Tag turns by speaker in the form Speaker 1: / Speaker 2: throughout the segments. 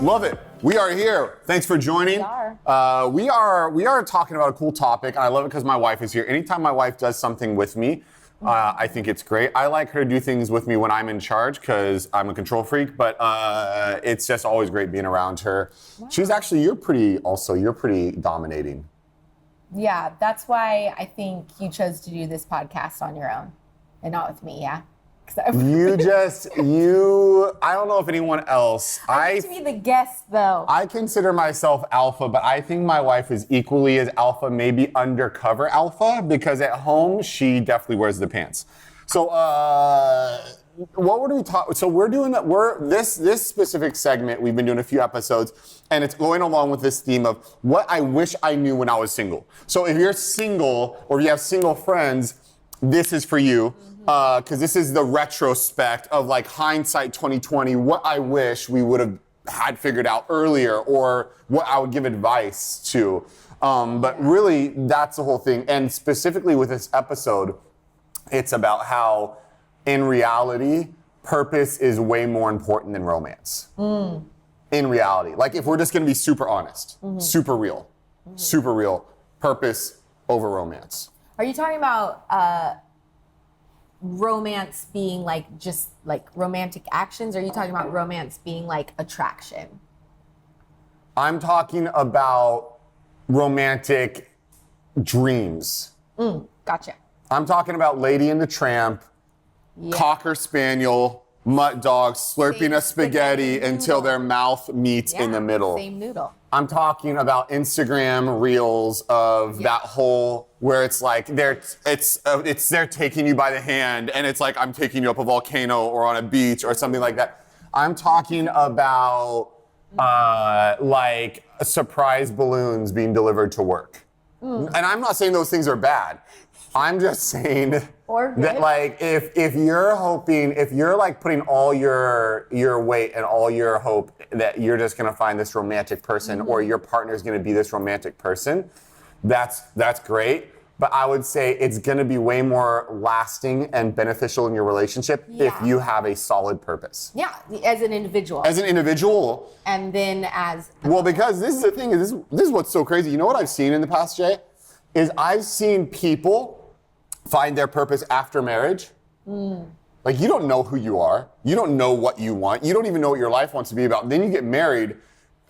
Speaker 1: Love it. We are here. Thanks for joining. We are talking about a cool topic, and I love it because my wife is here. Anytime my wife does something with me, I think it's great. I like her to do things with me when I'm in charge because I'm a control freak, but it's just always great being around her. Wow. You're pretty dominating.
Speaker 2: Yeah, that's why I think you chose to do this podcast on your own and not with me, yeah?
Speaker 1: I don't know if anyone else.
Speaker 2: I like to be the guest, though.
Speaker 1: I consider myself alpha, but I think my wife is equally as alpha, maybe undercover alpha, because at home, she definitely wears the pants. So, what would we talk? So we're doing that. This specific segment, we've been doing a few episodes, and it's going along with this theme of what I wish I knew when I was single. So if you're single, or if you have single friends, this is for you. Because this is the retrospect of like hindsight 2020, what I wish we would have had figured out earlier or what I would give advice to. But really, that's the whole thing. And specifically with this episode, it's about how in reality, purpose is way more important than romance. In reality. Like if we're just going to be super honest, super real, purpose over romance.
Speaker 2: Are you talking about romance being like just like romantic actions, or are you talking about romance being like attraction?
Speaker 1: I'm talking about romantic dreams.
Speaker 2: Gotcha.
Speaker 1: I'm talking about Lady and the Tramp, Cocker Spaniel, mutt dog slurping a spaghetti until their mouth meets in the middle.
Speaker 2: Same noodle.
Speaker 1: I'm talking about Instagram reels of that whole where it's like they're taking you by the hand and it's like I'm taking you up a volcano or on a beach or something like that. I'm talking about like surprise balloons being delivered to work. And I'm not saying those things are bad. I'm just saying that like if you're like putting all your weight and all your hope that you're just gonna find this romantic person or your partner's gonna be this romantic person, that's great. But I would say it's gonna be way more lasting and beneficial in your relationship if you have a solid purpose.
Speaker 2: Yeah, as an individual.
Speaker 1: And then
Speaker 2: as
Speaker 1: well, because this is the thing, this is what's so crazy. You know what I've seen in the past, Jay? Is I've seen people find their purpose after marriage. Like you don't know who you are. You don't know what you want. You don't even know what your life wants to be about. Then you get married.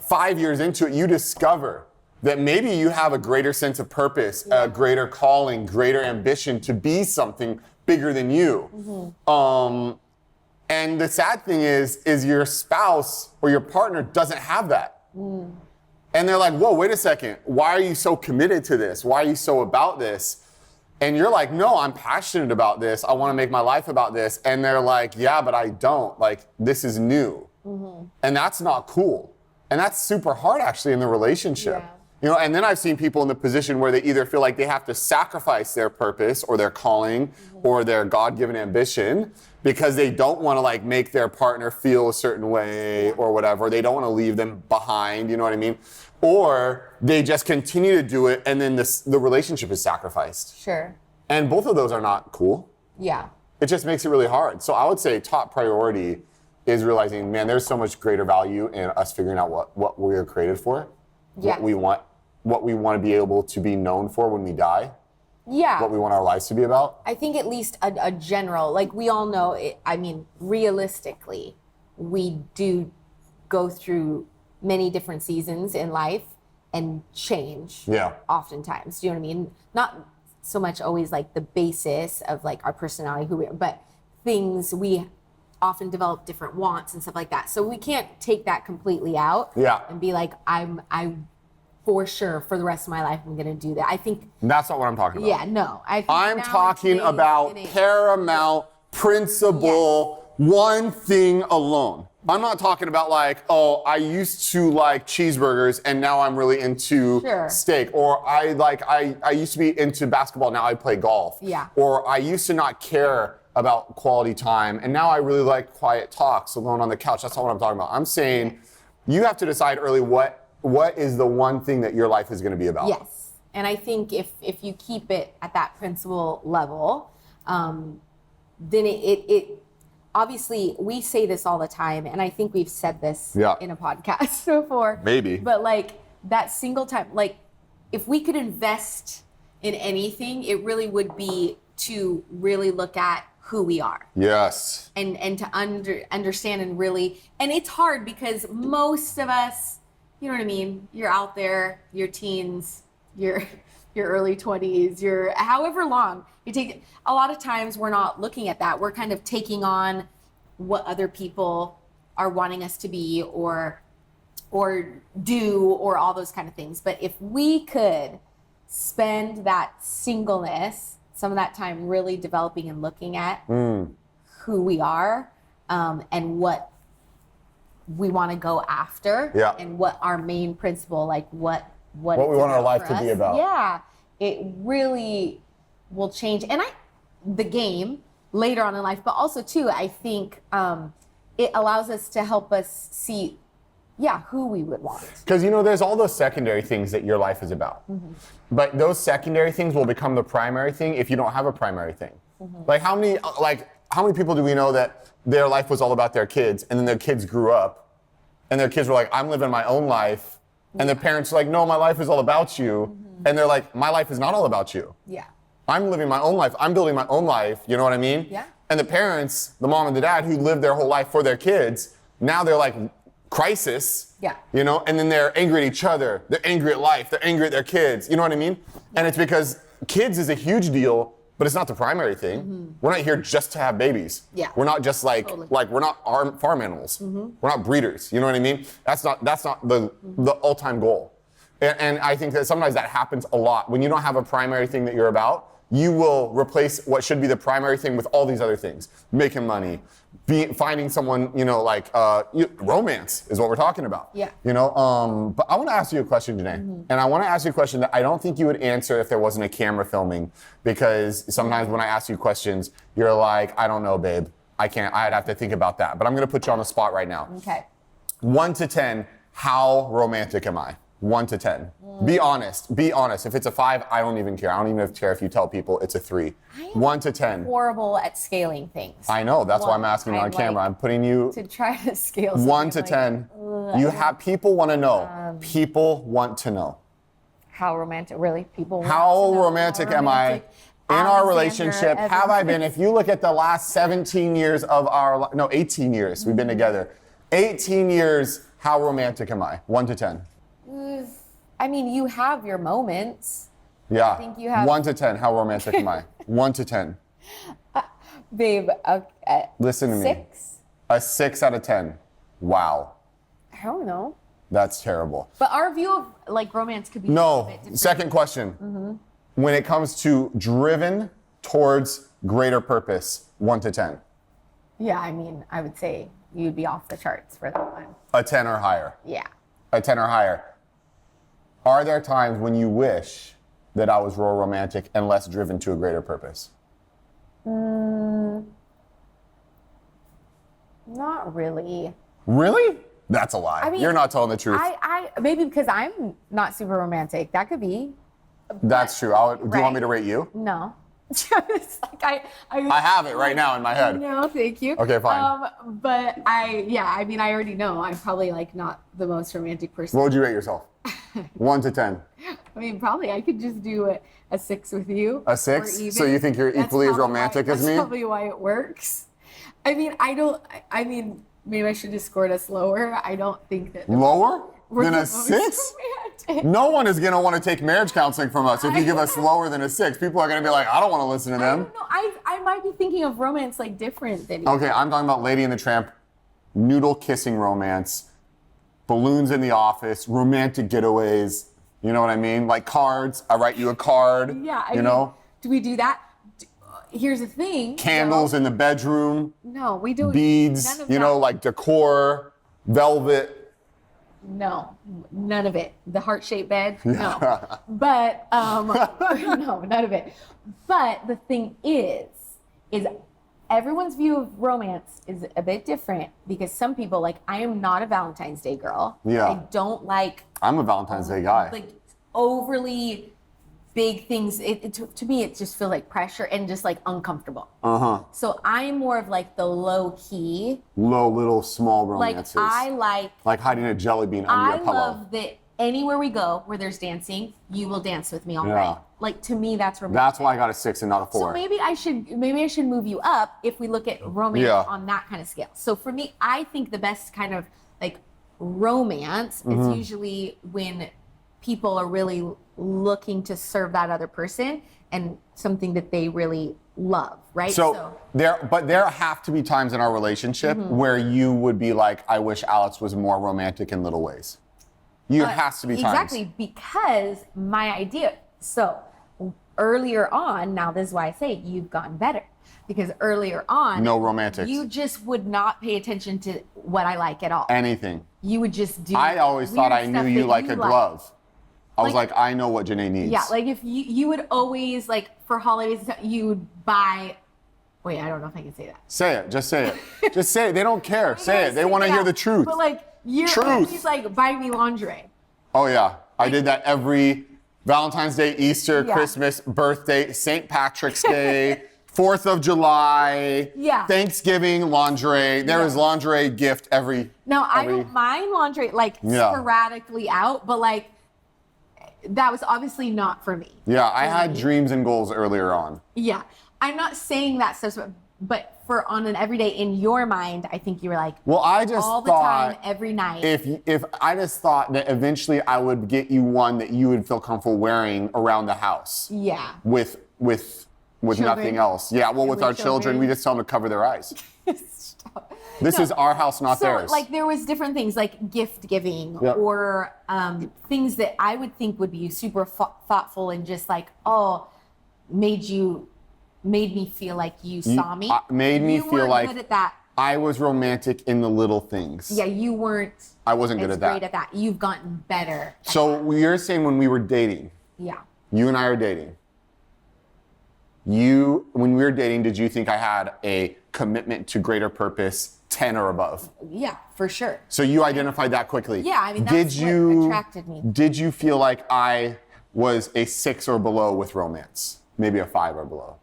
Speaker 1: 5 years into it, you discover that maybe you have a greater sense of purpose, a greater calling, greater ambition to be something bigger than you. And the sad thing is your spouse or your partner doesn't have that. And they're like, whoa, wait a second. Why are you so committed to this? Why are you so about this? And you're like, no, I'm passionate about this. I want to make my life about this. And they're like, yeah, but I don't. Like, this is new. And that's not cool. And that's super hard, actually, in the relationship. You know, and then I've seen people in the position where they either feel like they have to sacrifice their purpose or their calling or their God-given ambition because they don't want to like make their partner feel a certain way or whatever. They don't want to leave them behind, you know what I mean? Or they just continue to do it and then the relationship is sacrificed.
Speaker 2: Sure.
Speaker 1: And both of those are not cool.
Speaker 2: Yeah.
Speaker 1: It just makes it really hard. So I would say top priority is realizing, man, there's so much greater value in us figuring out what we are created for, what we want to be able to be known for when we die.
Speaker 2: Yeah.
Speaker 1: What we want our lives to be about.
Speaker 2: I think at least a general, like we all know, realistically, we do go through many different seasons in life and change.
Speaker 1: Yeah.
Speaker 2: Oftentimes, do you know what I mean? Not so much always like the basis of like our personality, who we are, but things we often develop different wants and stuff like that. So we can't take that completely out. And be like, I for sure for the rest of my life I'm gonna do that. I think
Speaker 1: that's not what I'm talking about.
Speaker 2: Yeah, no.
Speaker 1: I'm talking about paramount principle, one thing alone. I'm not talking about like, oh, I used to like cheeseburgers and now I'm really into steak. Or I used to be into basketball, now I play golf.
Speaker 2: Yeah.
Speaker 1: Or I used to not care about quality time and now I really like quiet talks alone on the couch. That's not what I'm talking about. I'm saying you have to decide early what is the one thing that your life is going to be about.
Speaker 2: Yes. And I think if you keep it at that principle level, then it obviously we say this all the time, and I think we've said this
Speaker 1: Yeah.
Speaker 2: in a podcast before.
Speaker 1: Maybe.
Speaker 2: But like that single time, like if we could invest in anything, it really would be to really look at who we are.
Speaker 1: Yes.
Speaker 2: And to understand and really, and it's hard because most of us, you know what I mean? You're out there, your teens, your early 20s, your however long you take. A lot of times we're not looking at that. We're kind of taking on what other people are wanting us to be or do or all those kind of things. But if we could spend that singleness, some of that time really developing and looking at who we are and what we want to go after and what our main principle, like what we
Speaker 1: want our life to be about.
Speaker 2: Yeah, it really will change. And the game later on in life, but also too, I think it allows us to help us see who we would want.
Speaker 1: Because, there's all those secondary things that your life is about. But those secondary things will become the primary thing if you don't have a primary thing. Like how many people do we know that their life was all about their kids, and then their kids grew up, and their kids were like, I'm living my own life, and the parents are like, no, my life is all about you, and they're like, my life is not all about you.
Speaker 2: Yeah.
Speaker 1: I'm living my own life. I'm building my own life. You know what I mean?
Speaker 2: Yeah.
Speaker 1: And the parents, the mom and the dad who lived their whole life for their kids, now they're like, crisis, and then they're angry at each other, they're angry at life, they're angry at their kids, you know what I mean? And it's because kids is a huge deal, but it's not the primary thing. We're not here just to have babies. We're not just like we're not farm animals. We're not breeders, you know what I mean? That's not the all-time goal. And I think that sometimes that happens a lot. When you don't have a primary thing that you're about, you will replace what should be the primary thing with all these other things. Making money, finding someone, romance is what we're talking about.
Speaker 2: Yeah.
Speaker 1: But I want to ask you a question, Janay. And I want to ask you a question that I don't think you would answer if there wasn't a camera filming, because sometimes when I ask you questions, you're like, I don't know, babe. I'd have to think about that. But I'm going to put you on the spot right now.
Speaker 2: Okay.
Speaker 1: 1 to 10, how romantic am I? 1 to 10. Be honest. If it's a 5, I don't even care. I don't even care if you tell people it's a 3. 1 to 10.
Speaker 2: Horrible at scaling things.
Speaker 1: I know. That's why I'm asking you on camera. I'm putting you
Speaker 2: to try to scale.
Speaker 1: 1 to 10. People want to know. People want to know.
Speaker 2: How romantic? Really? People.
Speaker 1: How romantic am I in our relationship? Have I been? If you look at the last 17 years of 18 years we've been together. 18 years. How romantic am I? 1 to 10.
Speaker 2: I mean, you have your moments.
Speaker 1: Yeah.
Speaker 2: I think you have
Speaker 1: 1 to 10. How romantic am I? 1 to 10.
Speaker 2: Babe,
Speaker 1: listen to me.
Speaker 2: 6?
Speaker 1: A 6 out of 10. Wow.
Speaker 2: I don't know.
Speaker 1: That's terrible.
Speaker 2: But our view of like romance could be a bit different.
Speaker 1: Second question. When it comes to driven towards greater purpose, 1 to 10.
Speaker 2: Yeah, I mean, I would say you'd be off the charts for that one.
Speaker 1: A 10 or higher.
Speaker 2: Yeah.
Speaker 1: A 10 or higher. Are there times when you wish that I was more romantic and less driven to a greater purpose?
Speaker 2: Not really.
Speaker 1: Really? That's a lie.
Speaker 2: I mean,
Speaker 1: you're not telling the truth.
Speaker 2: I maybe because I'm not super romantic. That could be.
Speaker 1: That's true. Do you want me to rate you?
Speaker 2: No. It's like
Speaker 1: I have it right now in my head.
Speaker 2: No, thank you.
Speaker 1: Okay, fine.
Speaker 2: But I mean, I already know I'm probably like not the most romantic person.
Speaker 1: What would you rate yourself? 1 to 10.
Speaker 2: I mean, probably I could just do a 6 with you.
Speaker 1: A 6? So you think you're equally as romantic as me?
Speaker 2: That's probably why it works. I mean, maybe I should have scored us lower. I don't think that.
Speaker 1: Lower than a 6? No one is going to want to take marriage counseling from us if you give us lower than a 6. People are going to be like, I don't want to listen to them.
Speaker 2: I don't know. I might be thinking of romance like different than you.
Speaker 1: Okay, I'm talking about Lady and the Tramp, noodle kissing romance, balloons in the office, romantic getaways. You know what I mean? Like cards. I write you a card.
Speaker 2: Yeah.
Speaker 1: I mean,
Speaker 2: do we do that? Here's the thing.
Speaker 1: Candles in the bedroom.
Speaker 2: No, we don't.
Speaker 1: Beads,
Speaker 2: none of that.
Speaker 1: like decor, velvet.
Speaker 2: No, none of it. The heart-shaped bed, no. But no, none of it. But the thing is everyone's view of romance is a bit different because some people I am not a Valentine's Day girl.
Speaker 1: Yeah.
Speaker 2: I don't like.
Speaker 1: I'm a Valentine's Day guy.
Speaker 2: Like overly big things. To me, it just feels like pressure and just like uncomfortable. So I'm more of like the low key,
Speaker 1: little small romances. Like hiding a jelly bean under your pillow.
Speaker 2: I love that anywhere we go where there's dancing, you will dance with me all night. Like, to me, that's romantic.
Speaker 1: That's why I got a 6 and not a 4.
Speaker 2: So maybe I should move you up if we look at romance on that kind of scale. So for me, I think the best kind of like romance is usually when people are really looking to serve that other person and something that they really love, right?
Speaker 1: So there have to be times in our relationship where you would be like, I wish Alex was more romantic in little ways. There has to be times.
Speaker 2: Exactly, because my idea, so earlier on, now this is why I say you've gotten better. Because earlier on,
Speaker 1: no romantics.
Speaker 2: You just would not pay attention to what I like at all.
Speaker 1: Anything.
Speaker 2: You would just do.
Speaker 1: I always thought I knew you like a glove. I was like, I know what Janay needs.
Speaker 2: Yeah, like if you would always, like for holidays, you would buy. Wait, I don't know if I can say that.
Speaker 1: Say it. Just say it. Just say it. They don't care. Say it. They want to hear the truth.
Speaker 2: But like, you're always like, buy me lingerie.
Speaker 1: Oh yeah, I did that every Valentine's Day, Easter, Christmas, birthday, St. Patrick's Day, 4th of July, Thanksgiving, lingerie. There is lingerie gift every.
Speaker 2: Now, I don't mind lingerie, like sporadically out, but like that was obviously not for me.
Speaker 1: Yeah, I had dreams and goals earlier on.
Speaker 2: Yeah, I'm not saying that stuff, but for on an everyday in your mind, I think you were like,
Speaker 1: well, I just
Speaker 2: all the time, every night.
Speaker 1: If I just thought that eventually I would get you one that you would feel comfortable wearing around the house.
Speaker 2: Yeah.
Speaker 1: With nothing else. Yeah, well, with our children, we just tell them to cover their eyes. Stop. This is our house, not theirs.
Speaker 2: Like there was different things like gift giving or things that I would think would be super thoughtful and just like, made me feel like you saw me.
Speaker 1: Made me feel like
Speaker 2: good at that.
Speaker 1: I was romantic in the little things.
Speaker 2: Yeah, you weren't.
Speaker 1: I wasn't good at that.
Speaker 2: Great at that. You've gotten better.
Speaker 1: So you're saying when we were dating.
Speaker 2: Yeah.
Speaker 1: You and I are dating. When we were dating, did you think I had a commitment to greater purpose 10 or above?
Speaker 2: Yeah, for sure.
Speaker 1: So you identified that quickly.
Speaker 2: Yeah, I mean, that's what attracted me.
Speaker 1: Did you feel like I was a 6 or below with romance? Maybe a 5 or below?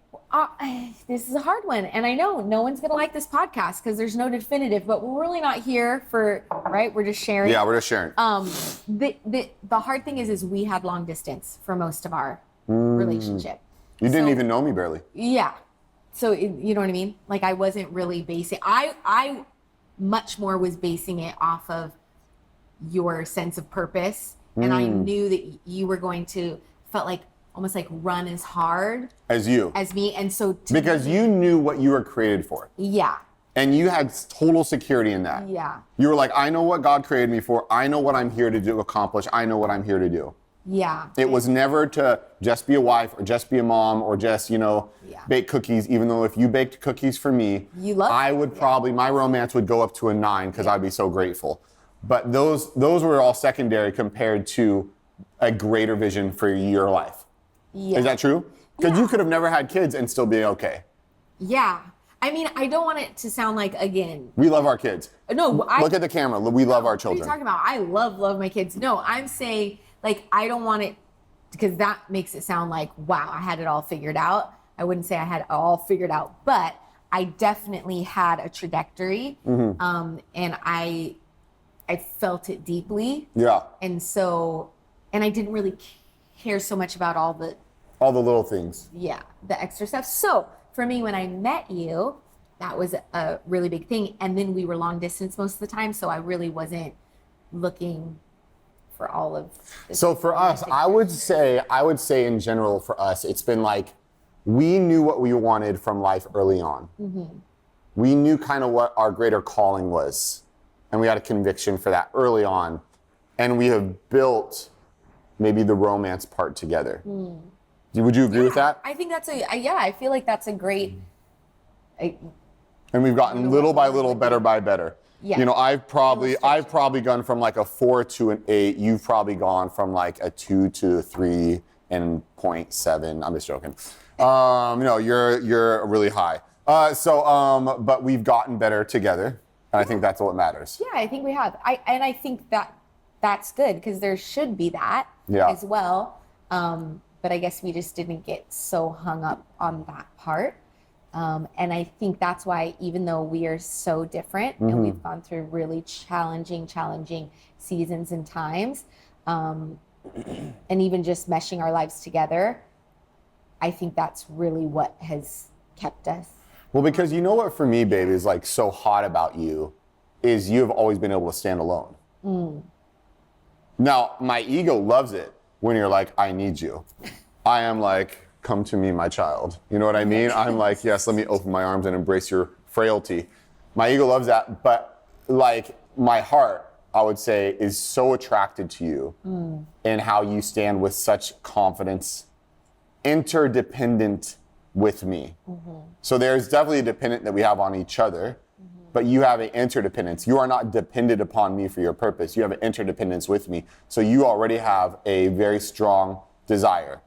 Speaker 2: This is a hard one. And I know no one's going to like this podcast because there's no definitive, but we're really not here for, right? We're just sharing.
Speaker 1: Yeah, we're just sharing.
Speaker 2: The hard thing is we had long distance for most of our relationship.
Speaker 1: You didn't even know me barely.
Speaker 2: Yeah. So, you know what I mean? Like I wasn't really basing, I much more was basing it off of your sense of purpose. And I knew that you were going to, felt like, almost like run as hard
Speaker 1: as
Speaker 2: me. And so
Speaker 1: because you knew what you were created for.
Speaker 2: Yeah.
Speaker 1: And you had total security in that.
Speaker 2: Yeah.
Speaker 1: You were like, I know what God created me for. I know what I'm here to accomplish. I know what I'm here to do.
Speaker 2: Yeah.
Speaker 1: It was never to just be a wife or just be a mom or just, bake cookies, even though if you baked cookies for me, I would probably, my romance would go up to a 9 because I'd be so grateful. But those were all secondary compared to a greater vision for your life. Yeah. Is that true? Because you could have never had kids and still be okay.
Speaker 2: Yeah. I mean, I don't want it to sound like, again.
Speaker 1: We love our kids.
Speaker 2: No.
Speaker 1: Look at the camera. We love our children.
Speaker 2: What are you talking about? I love my kids. No, I'm saying, like, I don't want it, because that makes it sound like, wow, I had it all figured out. I wouldn't say I had it all figured out, but I definitely had a trajectory. And I felt it deeply. Yeah. And I didn't really care so much about all the
Speaker 1: little things.
Speaker 2: Yeah, the extra stuff. So for me, when I met you, that was a really big thing. And then we were long distance most of the time, so I really wasn't looking for all of this.
Speaker 1: So for us, I would say in general for us, it's been like we knew what we wanted from life early on. We knew kind of what our greater calling was, and we had a conviction for that early on. And we have built maybe the romance part together. Would you agree with that?
Speaker 2: I think that's I feel like that's a great.
Speaker 1: And we've gotten little by little, better by better. Yeah. I've probably gone from like a 4 to an 8. You've probably gone from like a 2 to a 3 and 0.7. I'm just joking. You're really high. But we've gotten better together, and I think that's what matters.
Speaker 2: Yeah, I think we have. I think that's good because there should be that as well. but I guess we just didn't get so hung up on that part. And I think that's why, even though we are so different and we've gone through really challenging seasons and times, and even just meshing our lives together, I think that's really what has kept us.
Speaker 1: Well, because you know what for me, babe, is like so hot about you is you have always been able to stand alone. Now, my ego loves it when you're like, I need you. I am like, come to me, my child. You know what I mean? I'm like, yes, let me open my arms and embrace your frailty. My ego loves that, but like my heart, I would say, is so attracted to you and how you stand with such confidence, interdependent with me. So there's definitely a dependent that we have on each other, but you have an interdependence. You are not dependent upon me for your purpose. You have an interdependence with me. So you already have a very strong desire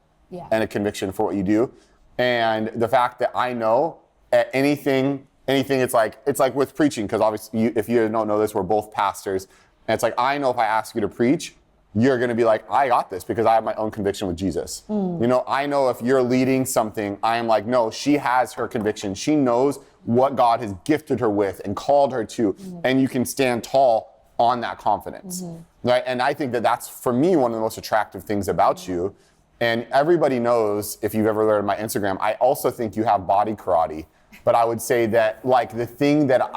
Speaker 1: and a conviction for what you do. And the fact that I know at anything, it's like with preaching, because obviously if you don't know this, we're both pastors. And it's like, I know if I ask you to preach, you're going to be like, I got this because I have my own conviction with Jesus. You know, I know if you're leading something, I am like, no, she has her conviction. She knows what God has gifted her with and called her to, and you can stand tall on that confidence, right? And I think that that's, for me, one of the most attractive things about you. And everybody knows, if you've ever learned my Instagram, I also think you have body karate. But I would say that, like, the thing that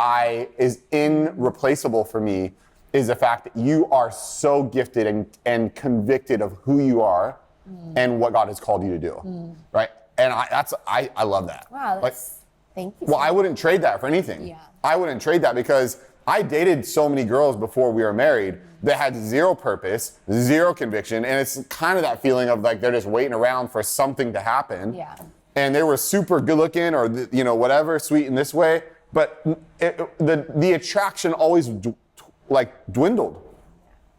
Speaker 1: is irreplaceable for me is the fact that you are so gifted and convicted of who you are and what God has called you to do, right? And I love that.
Speaker 2: Wow, thank you.
Speaker 1: Well, I wouldn't trade that for anything.
Speaker 2: Yeah.
Speaker 1: I wouldn't trade that because I dated so many girls before we were married that had zero purpose, zero conviction, and it's kind of that feeling of like they're just waiting around for something to happen.
Speaker 2: Yeah.
Speaker 1: And they were super good looking or, whatever, sweet in this way, but the attraction always dwindled.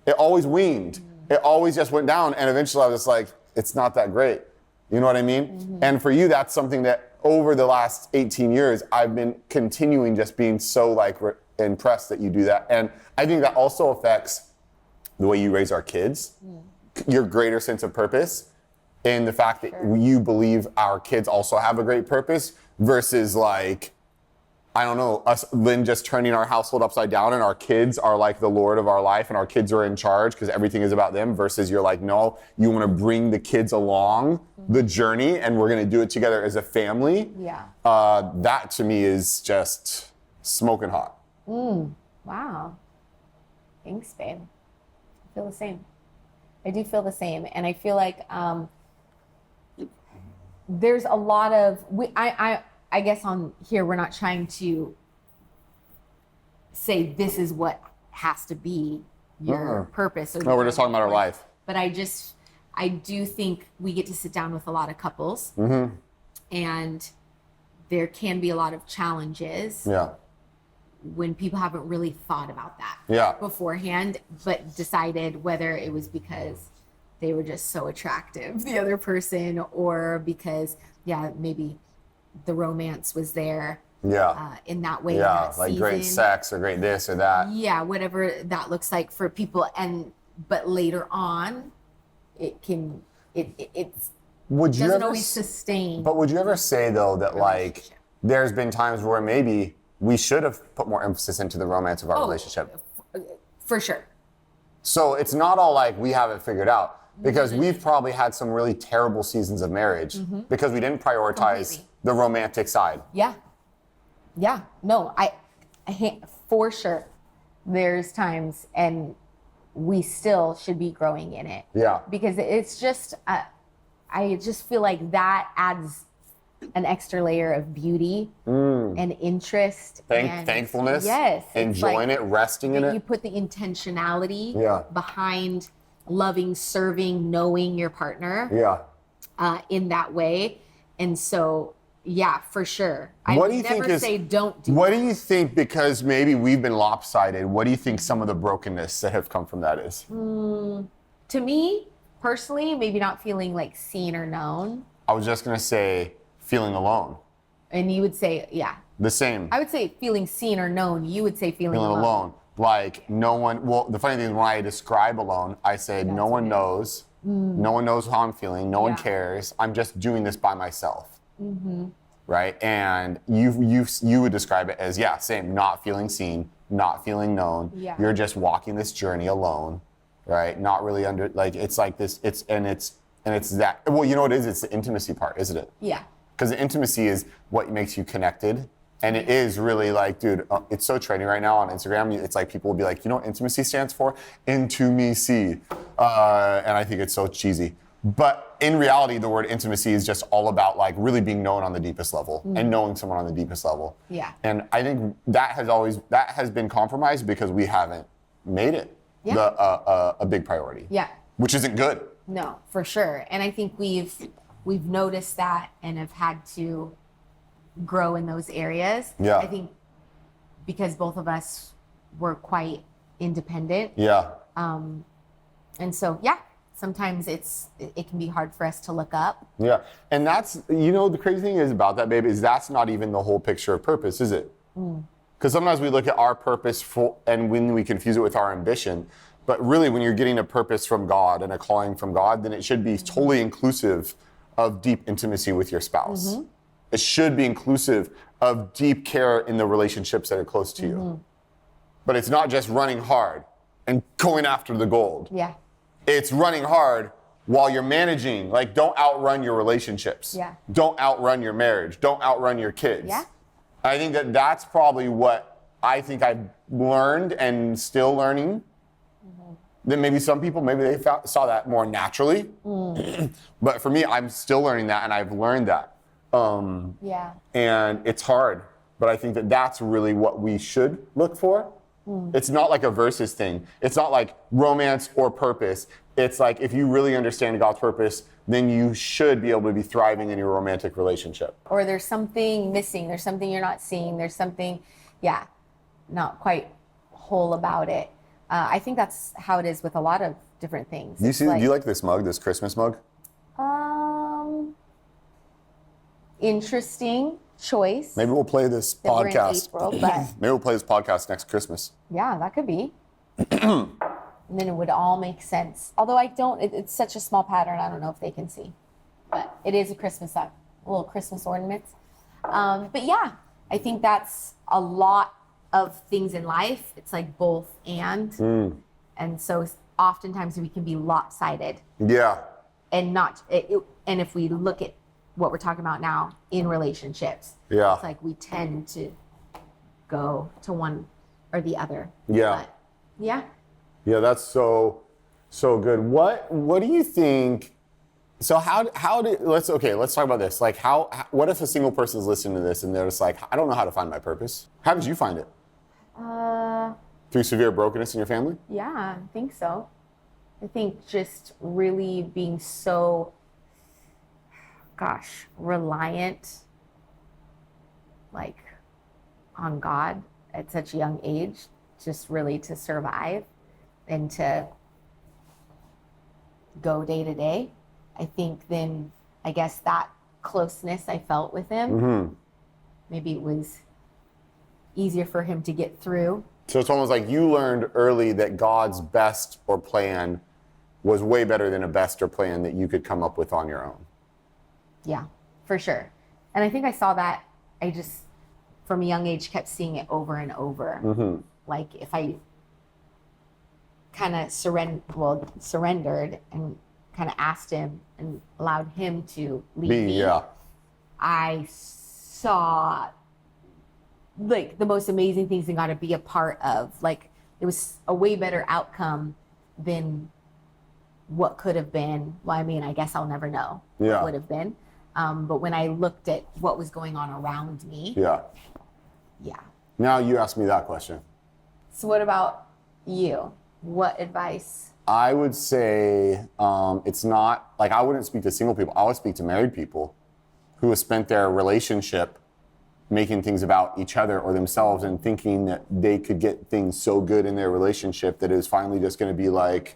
Speaker 1: It always weaned. It always just went down, and eventually I was just like, it's not that great. You know what I mean? And for you, that's something that over the last 18 years, I've been continuing just being so impressed that you do that. And I think that also affects the way you raise our kids, your greater sense of purpose, and the fact that you believe our kids also have a great purpose versus like, I don't know, us, Lynn, just turning our household upside down and our kids are like the Lord of our life and our kids are in charge because everything is about them versus you're like, no, you want to bring the kids along the journey and we're going to do it together as a family.
Speaker 2: Yeah.
Speaker 1: That to me is just smoking hot.
Speaker 2: Wow. Thanks, babe. I feel the same. I do feel the same. And I feel like there's a lot of, I guess on here, we're not trying to say this is what has to be your purpose.
Speaker 1: No, we're just talking about our life.
Speaker 2: But I do think we get to sit down with a lot of couples and there can be a lot of challenges when people haven't really thought about that beforehand, but decided whether it was because they were just so attractive, the other person, or because, maybe the romance was there in that way.
Speaker 1: Yeah,
Speaker 2: that
Speaker 1: like
Speaker 2: season.
Speaker 1: Great sex or great this or that.
Speaker 2: Yeah, whatever that looks like for people. But later on, it doesn't always sustain.
Speaker 1: But would you ever say though that like there's been times where maybe we should have put more emphasis into the romance of our relationship?
Speaker 2: For sure.
Speaker 1: So it's not all like we have it figured out. Because we've probably had some really terrible seasons of marriage because we didn't prioritize the romantic side.
Speaker 2: Yeah. No, I for sure. There's times, and we still should be growing in it. Yeah. Because it's just, I just feel like that adds an extra layer of beauty and interest. And
Speaker 1: thankfulness.
Speaker 2: Yes.
Speaker 1: Enjoying it, resting in it.
Speaker 2: You put the intentionality behind loving, serving, knowing your partner in that way. And so, for sure. I would never say don't do
Speaker 1: What do you think, because maybe we've been lopsided, what do you think some of the brokenness that have come from that is?
Speaker 2: To me, personally, maybe not feeling like seen or known.
Speaker 1: I was just going to say feeling alone.
Speaker 2: And you would say,
Speaker 1: the same.
Speaker 2: I would say feeling seen or known. You would say feeling alone.
Speaker 1: Like no one, the funny thing is when I describe alone, I say no one knows, No one knows how I'm feeling. No one
Speaker 2: Yeah.
Speaker 1: cares. I'm just doing this by myself. Right? And you would describe it as, yeah, same, not feeling seen, not feeling known.
Speaker 2: Yeah.
Speaker 1: You're just walking this journey alone, right? Not really it's like this, it's that, well, you know what it is? It's the intimacy part, isn't it?
Speaker 2: Yeah.
Speaker 1: Because the intimacy is what makes you connected. And it is really like, dude, it's so trendy right now on Instagram. It's like people will be like, you know what intimacy stands for? Intimacy. And I think it's so cheesy. But in reality, the word intimacy is just all about like really being known on the deepest level and knowing someone on the deepest level.
Speaker 2: Yeah.
Speaker 1: And I think that has been compromised because we haven't made it a big priority.
Speaker 2: Yeah.
Speaker 1: Which isn't good.
Speaker 2: No, for sure. And I think we've noticed that and have had to grow in those areas.
Speaker 1: Yeah.
Speaker 2: I think because both of us were quite independent.
Speaker 1: Yeah.
Speaker 2: And so, yeah, sometimes it can be hard for us to look up.
Speaker 1: Yeah. And that's, you know, the crazy thing is about that, babe, is that's not even the whole picture of purpose, is it? Because sometimes we look at our purpose and when we confuse it with our ambition. But really, when you're getting a purpose from God and a calling from God, then it should be totally inclusive of deep intimacy with your spouse. It should be inclusive of deep care in the relationships that are close to you. But it's not just running hard and going after the gold.
Speaker 2: Yeah.
Speaker 1: It's running hard while you're managing. Like, don't outrun your relationships.
Speaker 2: Yeah.
Speaker 1: Don't outrun your marriage. Don't outrun your kids.
Speaker 2: Yeah.
Speaker 1: I think that's probably what I think I've learned and still learning. Then maybe some people, maybe they saw that more naturally. But for me, I'm still learning that, and I've learned that.
Speaker 2: Yeah.
Speaker 1: And it's hard, but I think that that's really what we should look for. It's not like a versus thing. It's not like romance or purpose. It's like if you really understand God's purpose, then you should be able to be thriving in your romantic relationship.
Speaker 2: Or there's something missing. There's something you're not seeing. There's something, not quite whole about it. I think that's how it is with a lot of different things.
Speaker 1: Do you like this mug, this Christmas mug?
Speaker 2: Interesting choice.
Speaker 1: Maybe we'll play this
Speaker 2: that we're in
Speaker 1: podcast.
Speaker 2: April, but
Speaker 1: Maybe we'll play this podcast next Christmas.
Speaker 2: yeah, that could be. And then it would all make sense. Although it's such a small pattern, I don't know if they can see. But it is a Christmas up, little Christmas ornaments. But yeah, I think that's a lot of things in life. It's like both and. And so oftentimes we can be lopsided.
Speaker 1: Yeah.
Speaker 2: And and if we look at what we're talking about now in relationships,
Speaker 1: Yeah.
Speaker 2: it's like we tend to go to one or the other.
Speaker 1: Yeah.
Speaker 2: But, yeah.
Speaker 1: Yeah, that's so good. What do you think? So let's talk about this. Like what if a single person is listening to this and they're just like, I don't know how to find my purpose? How did you find it? Through severe brokenness in your family?
Speaker 2: Yeah, I think so. I think just really being so, reliant, like, on God at such a young age, just really to survive and to go day to day. I think then, I guess that closeness I felt with him, maybe it was easier for him to get through.
Speaker 1: So it's almost like you learned early that God's best or plan was way better than a best or plan that you could come up with on your own.
Speaker 2: Yeah, for sure. And I think I saw that, I just, from a young age, kept seeing it over and over. Like if I kind of surrendered and kind of asked him and allowed him to lead me, I saw like the most amazing things and got to be a part of. Like it was a way better outcome than what could have been. Well, I mean, I guess I'll never know what would have been. But when I looked at what was going on around me.
Speaker 1: Yeah. Now you ask me that question.
Speaker 2: So what about you? What advice?
Speaker 1: I would say it's not, like I wouldn't speak to single people. I would speak to married people who have spent their relationship making things about each other or themselves and thinking that they could get things so good in their relationship that it was finally just going to be like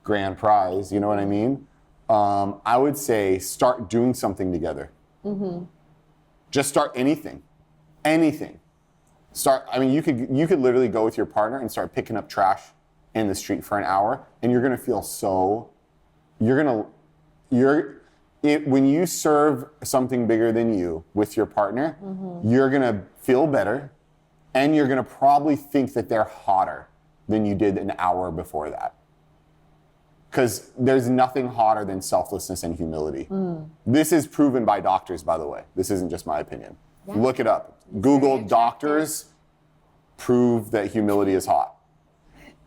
Speaker 1: grand prize. You know what I mean? I would say start doing something together. Just start anything. I mean, you could literally go with your partner and start picking up trash in the street for an hour, and you're gonna feel when you serve something bigger than you with your partner, you're gonna feel better, and you're gonna probably think that they're hotter than you did an hour before that. Because there's nothing hotter than selflessness and humility. This is proven by doctors, by the way. This isn't just my opinion. Yeah. Look it up. Google doctors prove that humility is hot.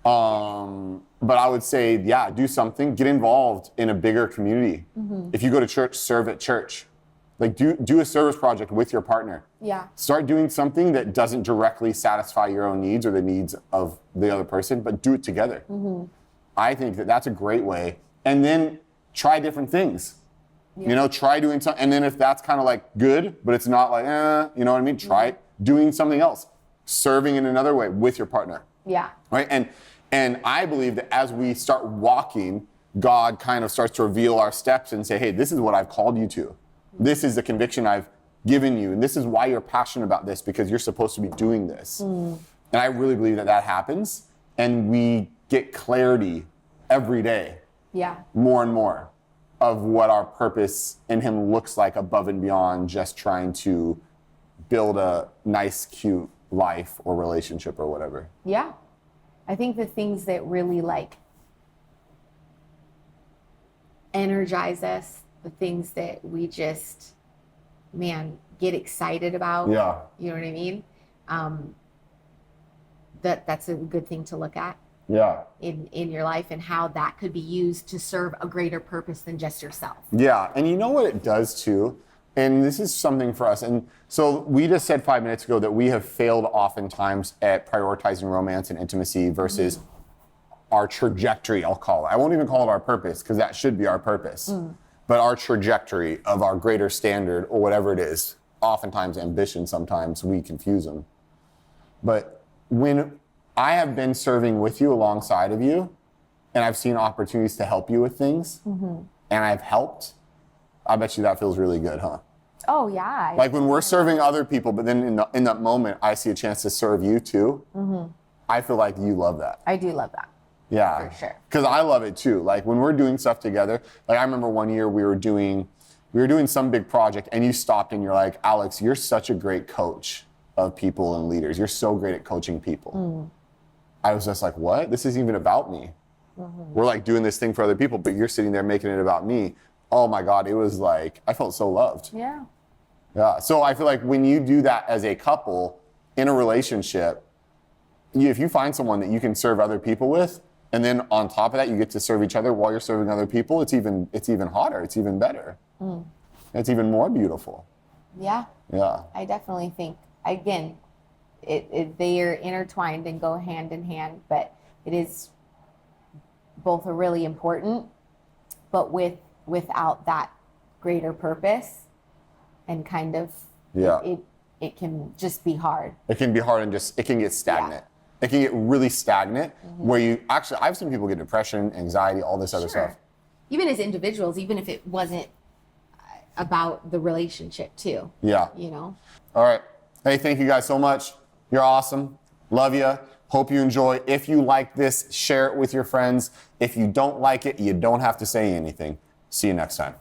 Speaker 1: But I would say, yeah, do something, get involved in a bigger community. If you go to church, serve at church. Like do a service project with your partner.
Speaker 2: Yeah.
Speaker 1: Start doing something that doesn't directly satisfy your own needs or the needs of the other person, but do it together. I think that that's a great way. And then try different things. Yeah. You know, try doing something. And then if that's kind of like good, but it's not like, you know what I mean? Try doing something else. Serving in another way with your partner.
Speaker 2: Yeah.
Speaker 1: Right? And I believe that as we start walking, God kind of starts to reveal our steps and say, hey, this is what I've called you to. This is the conviction I've given you. And this is why you're passionate about this, because you're supposed to be doing this. And I really believe that happens. And we get clarity every day. Yeah. More and more of what our purpose in Him looks like above and beyond just trying to build a nice, cute life or relationship or whatever.
Speaker 2: Yeah. I think the things that really like energize us, the things that we just, get excited about. Yeah. You know what I mean? That's a good thing to look at. Yeah. In your life, and how that could be used to serve a greater purpose than just yourself.
Speaker 1: Yeah. And you know what it does too? And this is something for us. And so we just said 5 minutes ago that we have failed oftentimes at prioritizing romance and intimacy versus our trajectory, I'll call it. I won't even call it our purpose, because that should be our purpose. But our trajectory of our greater standard or whatever it is, oftentimes ambition, sometimes we confuse them. But when I have been serving with you alongside of you, and I've seen opportunities to help you with things, and I've helped, I bet you that feels really good, huh?
Speaker 2: Oh, yeah.
Speaker 1: Like when we're serving other people, but then in that moment, I see a chance to serve you too. I feel like you love that.
Speaker 2: I do love that.
Speaker 1: Yeah.
Speaker 2: For sure.
Speaker 1: Because I love it too. Like when we're doing stuff together, like I remember one year we were doing some big project, and you stopped and you're like, Alex, you're such a great coach of people and leaders. You're so great at coaching people. I was just like, what? This isn't even about me. We're like doing this thing for other people, but you're sitting there making it about me. Oh my God, it was like, I felt so loved. Yeah. Yeah. So I feel like when you do that as a couple in a relationship, if you find someone that you can serve other people with, and then on top of that, you get to serve each other while you're serving other people, it's even hotter. It's even better. It's even more beautiful.
Speaker 2: Yeah.
Speaker 1: Yeah.
Speaker 2: I definitely think, again, they are intertwined and go hand in hand, but it is both are really important, but without that greater purpose, and kind of, it can just be hard.
Speaker 1: It can be hard, and it can get stagnant. It can get really stagnant, where I've seen people get depression, anxiety, all this other stuff.
Speaker 2: Even as individuals, even if it wasn't about the relationship too.
Speaker 1: Yeah.
Speaker 2: You know?
Speaker 1: All right. Hey, thank you guys so much. You're awesome. Love you. Hope you enjoy. If you like this, share it with your friends. If you don't like it, you don't have to say anything. See you next time.